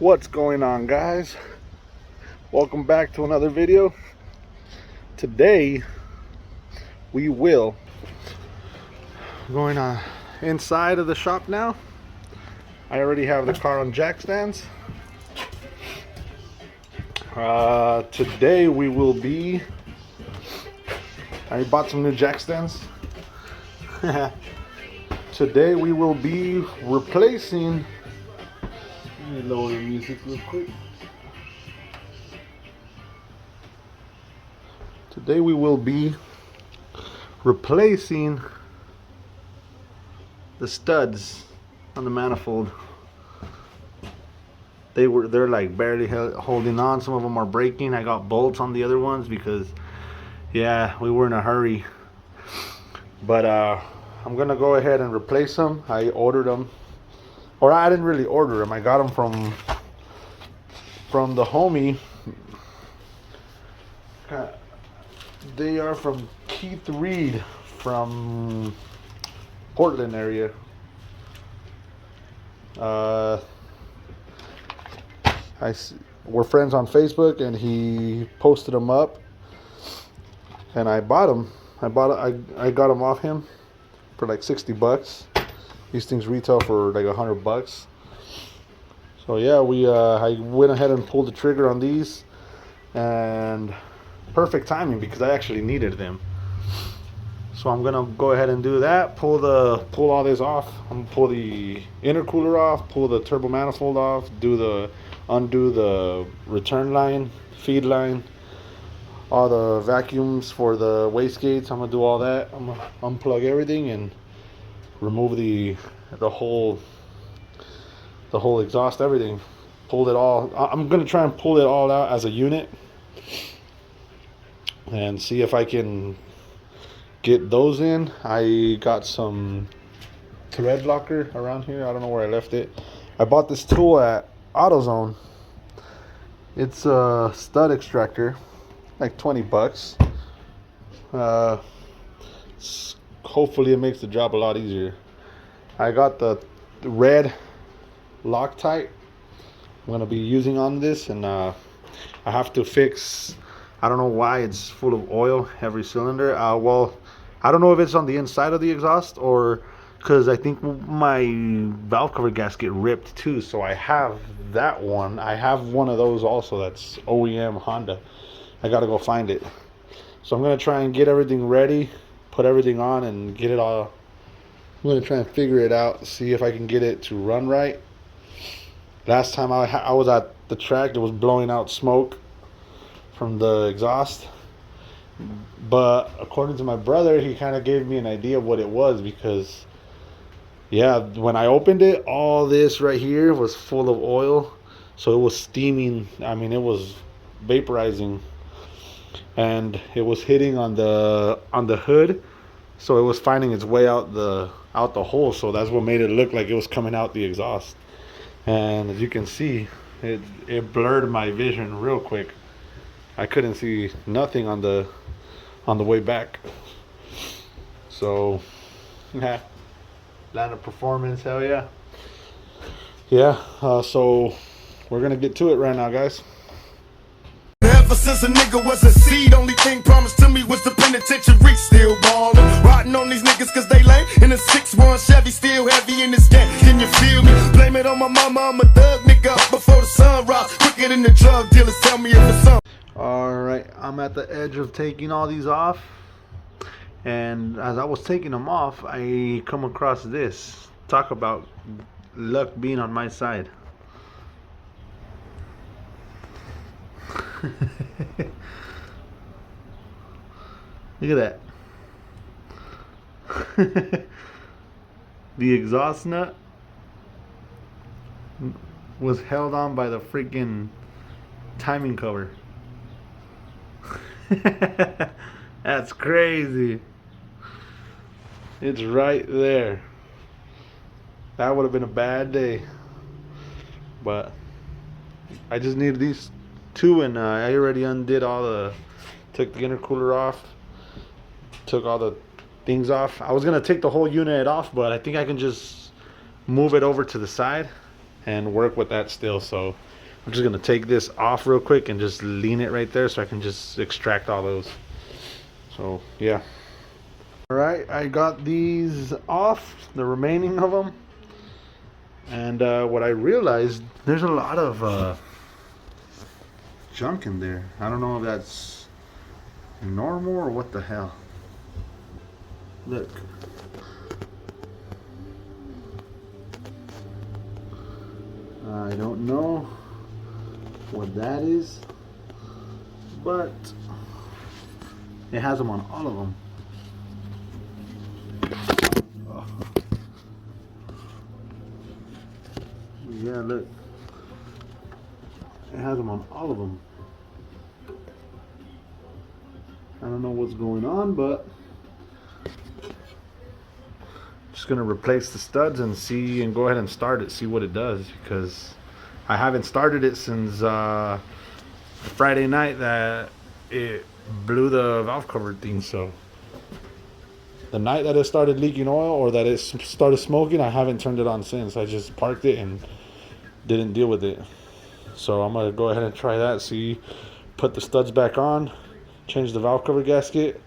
What's going on, guys? Welcome back to another video. Today we will going on inside of the shop now. I already have the car on jack stands. Today we will be, I bought some new jack stands. Today we will be replacing, let me lower the music real quick. Today we will be replacing the studs on the manifold. They're like barely holding on. Some of them are breaking. I got bolts on the other ones because yeah, we were in a hurry. But I'm gonna go ahead and replace them. I ordered them, or I didn't really order them. I got them from the homie. They are from Keith Reed from Portland area. We're friends on Facebook, and he posted them up, and I bought them. I got them off him for like 60 bucks. These things retail for like $100. So yeah, I went ahead and pulled the trigger on these, and perfect timing because I actually needed them. So I'm gonna go ahead and do that. Pull all this off. I'm gonna pull the intercooler off, pull the turbo manifold off, undo the return line, feed line, all the vacuums for the wastegates. I'm gonna do all that. I'm gonna unplug everything and remove the whole exhaust, everything. Pulled it all. I'm gonna try and pull it all out as a unit and see if I can get those in. I got some thread locker around here. I don't know where I left it. I bought this tool at AutoZone. It's a stud extractor, like 20 bucks. Hopefully it makes the job a lot easier. I got the red Loctite I'm gonna be using on this, and I have to fix, I don't know why it's full of oil every cylinder. Well, I don't know if it's on the inside of the exhaust or because I think my valve cover gasket ripped too. So I have that one. I have one of those also that's OEM Honda. I gotta go find it. So I'm gonna try and get everything ready, put everything on, and get it all. I'm gonna try and figure it out, see if I can get it to run right. Last time I was at the track, it was blowing out smoke from the exhaust, but according to my brother, he kind of gave me an idea of what it was, because yeah, when I opened it, all this right here was full of oil, so it was steaming. I mean, it was vaporizing, and it was hitting on the hood, so it was finding its way out the hole. So that's what made it look like it was coming out the exhaust. And as you can see, it blurred my vision real quick. I couldn't see nothing on the way back. So yeah, line of performance, hell yeah. So we're gonna get to it right now, guys. Ever since a nigga was a seed, only thing promised to me was the penitentiary. Still ballin', riding on these niggas cause they lame. In a 6-1 Chevy, still heavy in this game. Can you feel me? Blame it on my mama, I'm a thug nigga before the sun rise. Quicker than the drug dealers, tell me if it's something. Alright, I'm at the edge of taking all these off, and as I was taking them off, I come across this. Talk about luck being on my side. Look at that. The exhaust nut was held on by the freaking timing cover. That's crazy. It's right there. That would have been a bad day, but I just needed these two, and I already undid took the intercooler off, took all the things off. I was gonna take the whole unit off, but I think I can just move it over to the side and work with that still. So I'm just gonna take this off real quick and just lean it right there so I can just extract all those. So yeah. All right, I got these off, the remaining of them. And what I realized, there's a lot of junk in there. I don't know if that's normal or what the hell. Look. I don't know what that is, but it has them on all of them. Oh. Yeah, look. It has them on all of them. I don't know what's going on, but just gonna replace the studs and see, and go ahead and start it, see what it does, because I haven't started it since Friday night that it blew the valve cover thing. So the night that it started leaking oil, or that it started smoking, I haven't turned it on since. I just parked it and didn't deal with it. So I'm gonna go ahead and try that, see, put the studs back on, change the valve cover gasket,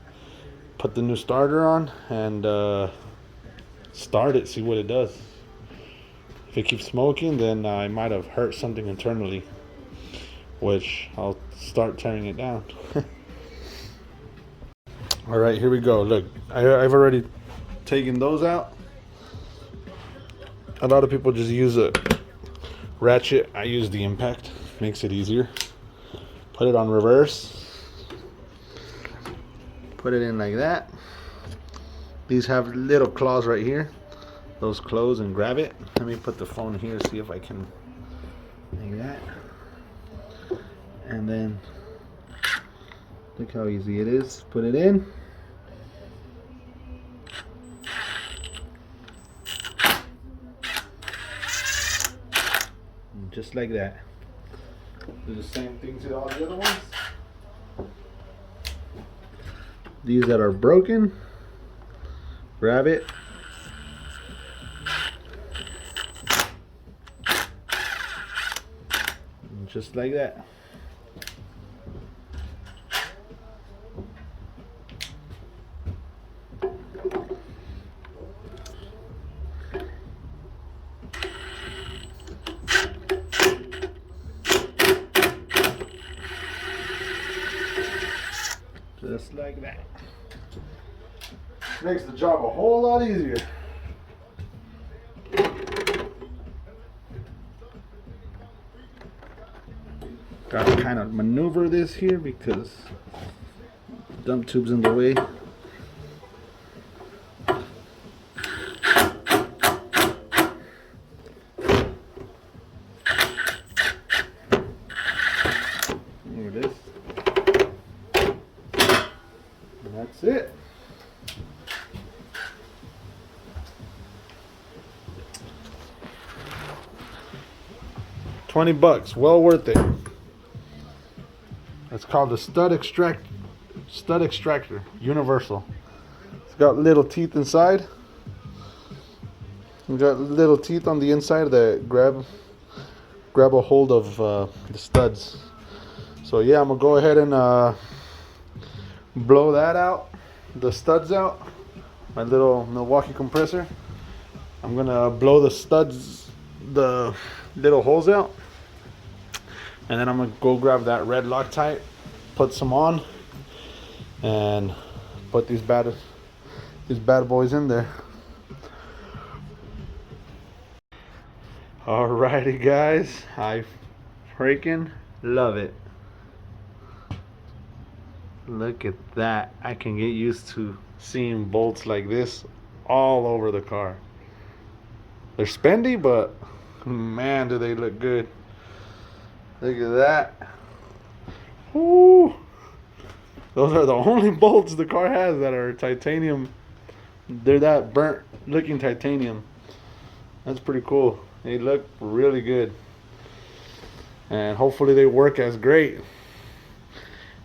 put the new starter on, and start it, see what it does. If it keeps smoking, then I might have hurt something internally, which I'll start tearing it down. All right, here we go. Look, I've already taken those out. A lot of people just use a ratchet. I use the impact, makes it easier. Put it on reverse, put it in like that. These have little claws right here. Those close and grab it. Let me put the phone here, see if I can, like that. And then look how easy it is. Put it in. And just like that. Do the same thing to all the other ones. These that are broken, grab it. And just like that. Just like that. Makes the job a whole lot easier. Gotta kind of maneuver this here because the dump tube's in the way. There it is. And that's it. $20, well worth it. It's called the stud extractor, universal. It's got little teeth inside. You got little teeth on the inside that grab a hold of the studs. So yeah, I'm gonna go ahead and blow that out, the studs out, my little Milwaukee compressor. I'm gonna blow the studs, the little holes out, and then I'm gonna go grab that red Loctite, put some on, and put these bad boys in there. Alrighty guys, I freaking love it. Look at that. I can get used to seeing bolts like this all over the car. They're spendy, but man, do they look good. Look at that. Woo. Those are the only bolts the car has that are titanium. They're that burnt looking titanium. That's pretty cool. They look really good. And hopefully they work as great.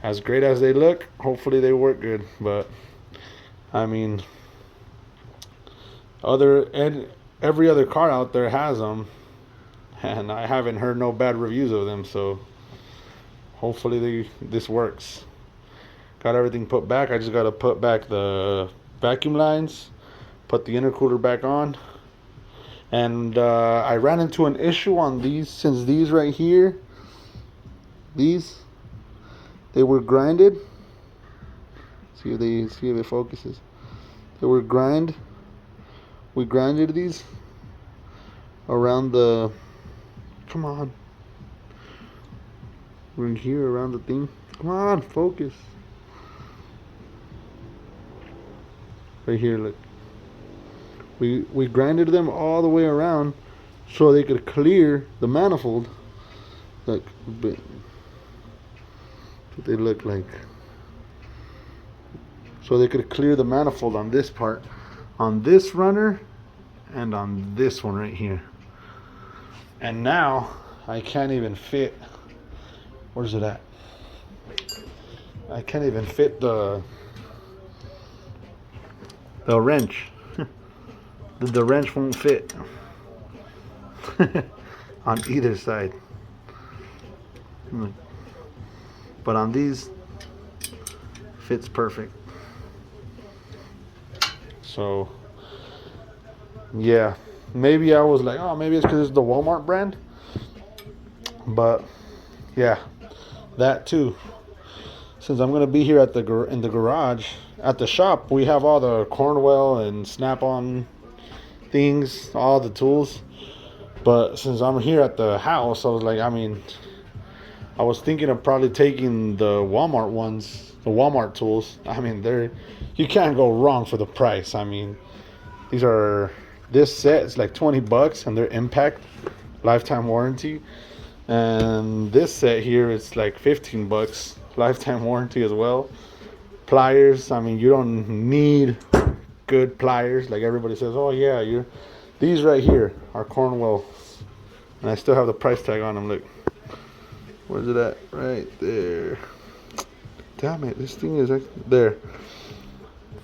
As great as they look, hopefully they work good. But I mean, every other car out there has them. and I haven't heard no bad reviews of them, so hopefully this works. Got everything put back. I just got to put back the vacuum lines, put the intercooler back on. And I ran into an issue on these, since these right here, they were grinded. See if it focuses. They were we grinded these around the, come on, we're in here around the thing. Come on, focus. Right here, look. We grinded them all the way around so they could clear the manifold. Look, what they look like. So they could clear the manifold on this part, on this runner, and on this one right here. And now I can't even fit. Where's it at? I can't even fit the wrench. The wrench won't fit on either side. But on these, fits perfect. So yeah, maybe I was like, oh, maybe it's because it's the Walmart brand. But yeah, that too. Since I'm gonna be here at in the garage, at the shop, we have all the Cornwell and Snap-on things, all the tools. But since I'm here at the house, I was like, I was thinking of probably taking the Walmart ones, the Walmart tools. You can't go wrong for the price. This set is like $20 and they're Impact lifetime warranty. And this set here is like $15 lifetime warranty as well. Pliers, you don't need good pliers like everybody says. Oh yeah, these right here are Cornwell, and I still have the price tag on them. Look, where's it at? Right there. Damn it, this thing is there.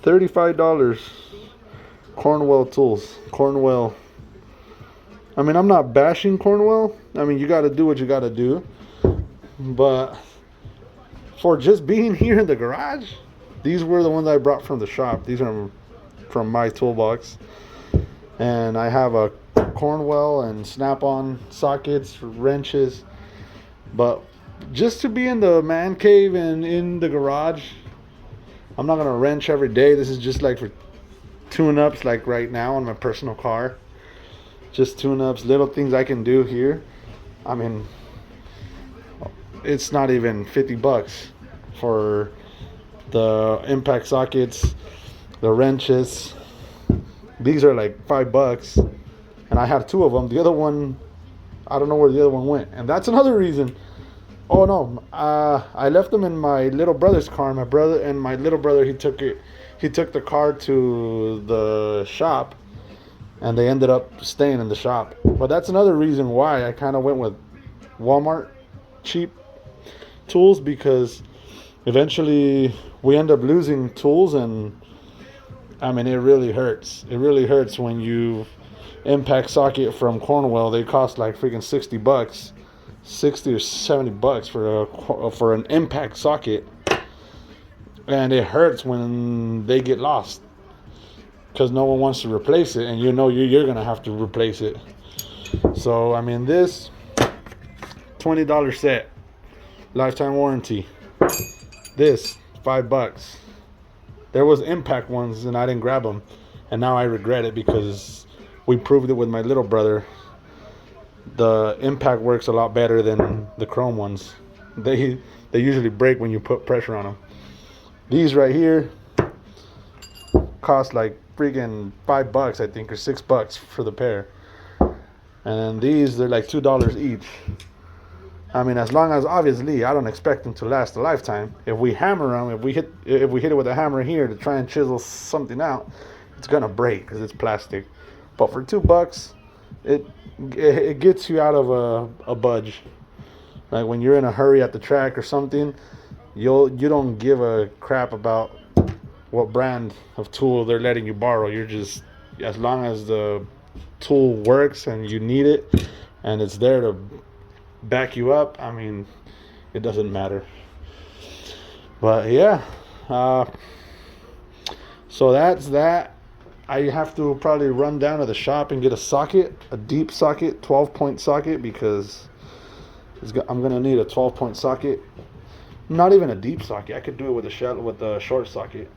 $35. Cornwell tools. Cornwell. I'm not bashing Cornwell. You got to do what you got to do, but for just being here in the garage, these were the ones I brought from the shop. These are from my toolbox, and I have a Cornwell and Snap-on sockets, wrenches. But just to be in the man cave and in the garage, I'm not gonna wrench every day. This is just like for tune-ups, like right now on my personal car. Just tune-ups, little things I can do here. It's not even $50 for the impact sockets, the wrenches. These are like $5, and I have two of them. The other one, I don't know where the other one went, and that's another reason. Oh no, I left them in my little brother's car. My little brother, he took the car to the shop, and they ended up staying in the shop. But that's another reason why I kind of went with Walmart cheap tools, because eventually we end up losing tools, and it really hurts. It really hurts when you impact socket from Cornwell. They cost like freaking $60, $60 or $70 for an impact socket, and it hurts when they get lost because no one wants to replace it, and you're gonna have to replace it. So this $20 set, lifetime warranty. This $5. There was impact ones and I didn't grab them, and now I regret it because we proved it with my little brother. The impact works a lot better than the chrome ones. They usually break when you put pressure on them. These right here cost like freaking $5, I think, or $6 for the pair. And then these, they're like $2 each. As long as, obviously, I don't expect them to last a lifetime. If we hammer them, if we hit it with a hammer here to try and chisel something out, it's gonna break because it's plastic. But for $2, it gets you out of a budge. Like when you're in a hurry at the track or something, you don't give a crap about what brand of tool they're letting you borrow. You're just, as long as the tool works and you need it and it's there to back you up, I mean, it doesn't matter. But yeah, so that's that. I have to probably run down to the shop and get a socket, a deep socket, 12-point socket, because I'm gonna need a 12-point socket. Not even a deep socket. I could do it with a short socket.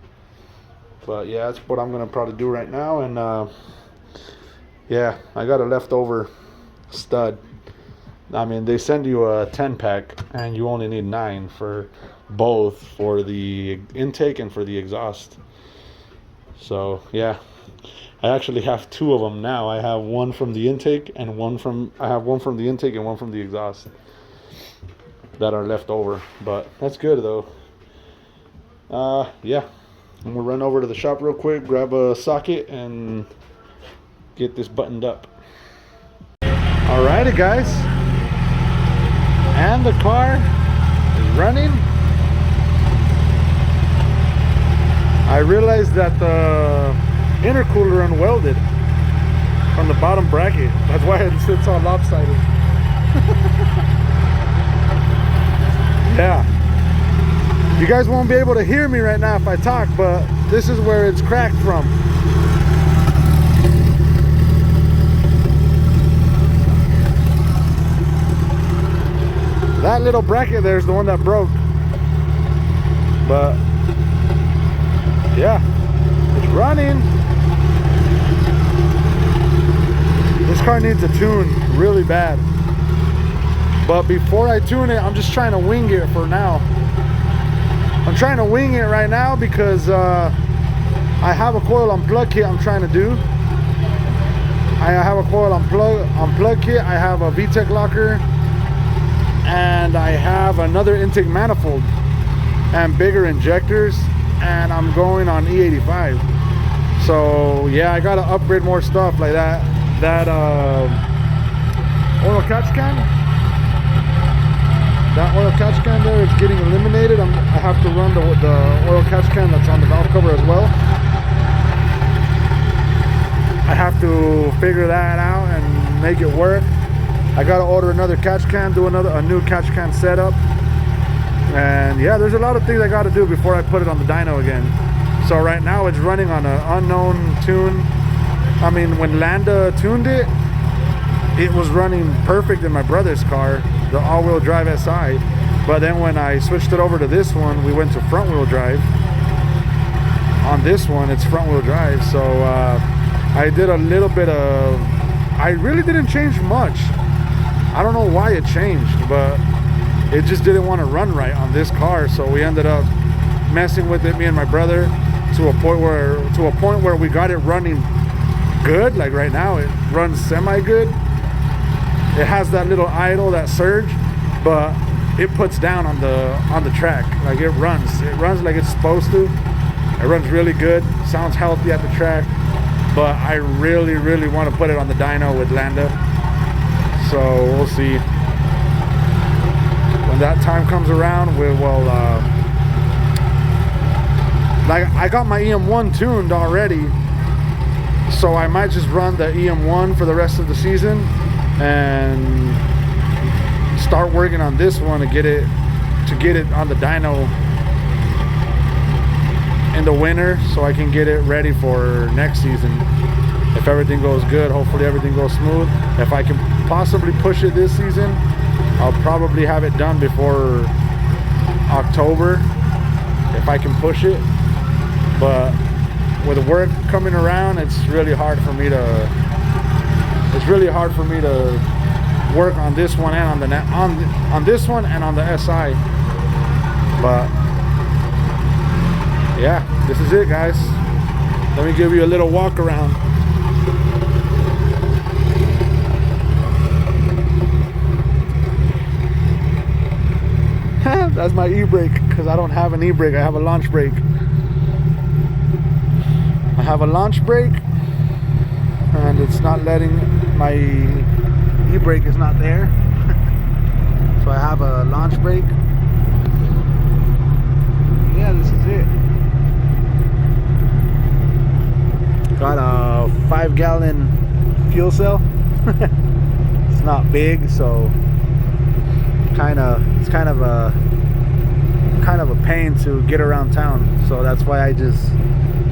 But yeah, that's what I'm gonna probably do right now. And yeah, I got a leftover stud. I mean, they send you a 10-pack, and you only need 9 for both, for the intake and for the exhaust. So yeah, I actually have 2 of them now. I have one from the intake and one from the intake and one from the exhaust that are left over. But that's good though. Yeah, I'm gonna run over to the shop real quick, grab a socket, and get this buttoned up. Alrighty guys, and the car is running. I realized that the intercooler unwelded from the bottom bracket. That's why it sits all lopsided. Yeah. You guys won't be able to hear me right now if I talk, but this is where it's cracked from. That little bracket there is the one that broke. But yeah, it's running. This car needs a tune really bad. But before I tune it, I'm just trying to wing it for now. I'm trying to wing it right now because I have a coil unplug kit I'm trying to do. I have a coil unplug kit. I have a VTEC locker. And I have another intake manifold and bigger injectors. And I'm going on E85. So yeah, I gotta upgrade more stuff like that. That oil catch can. That oil catch can there is getting eliminated. I have to run the oil catch can that's on the valve cover as well. I have to figure that out and make it work. I gotta order another catch can, do a new catch can setup. And yeah, there's a lot of things I gotta do before I put it on the dyno again. So right now it's running on an unknown tune. I mean, when Landa tuned it, it was running perfect in my brother's car, the all-wheel drive SI. But then when I switched it over to this one, we went to front-wheel drive. On this one, it's front-wheel drive. So I did a little bit of, I really didn't change much. I don't know why it changed, but it just didn't want to run right on this car. So we ended up messing with it, me and my brother, to a point where we got it running good. Like right now, it runs semi-good. It has that little idle, that surge, but it puts down on the track. Like it runs like it's supposed to. It runs really good, sounds healthy at the track. But I really, really want to put it on the dyno with Landa. So we'll see. When that time comes around, we will. Like I got my EM1 tuned already, so I might just run the EM1 for the rest of the season and start working on this one to get it on the dyno in the winter, so I can get it ready for next season. If everything goes good, hopefully everything goes smooth. If I can possibly push it this season, I'll probably have it done before October if I can push it. But with work coming around, it's really hard for me to work on this one and on this one and on the SI. But yeah, this is it, guys. Let me give you a little walk around. That's my e-brake, because I don't have an e-brake. I have a launch brake. I have a launch brake, and it's not letting, my e-brake is not there. So I have a launch brake. Yeah, this is it. Got a 5-gallon fuel cell. It's not big, so it's kind of a pain to get around town. So that's why I just,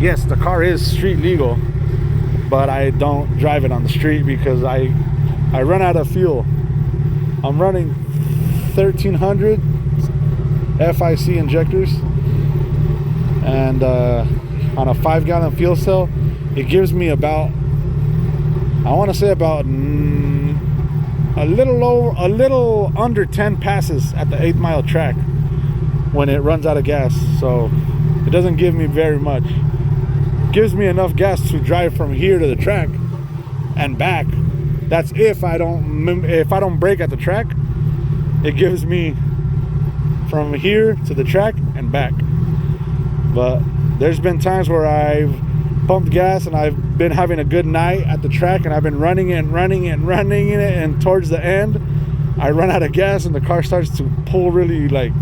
yes, the car is street legal, but I don't drive it on the street because I run out of fuel. I'm running 1300 FIC injectors, and on a 5-gallon fuel cell, it gives me about, I want to say about a little under 10 passes at the 8-mile track when it runs out of gas. So it doesn't give me very much. It gives me enough gas to drive from here to the track and back. That's if I don't brake at the track. It gives me from here to the track and back. But there's been times where I've pumped gas and I've been having a good night at the track, and I've been running it, and towards the end I run out of gas and the car starts to pull really, like,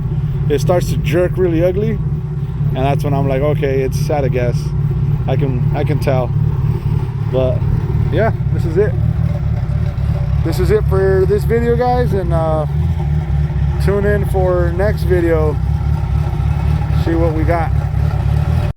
it starts to jerk really ugly, and that's when I'm like, okay, it's out of gas. I can tell. But yeah, this is it for this video, guys, and tune in for next video, see what we got.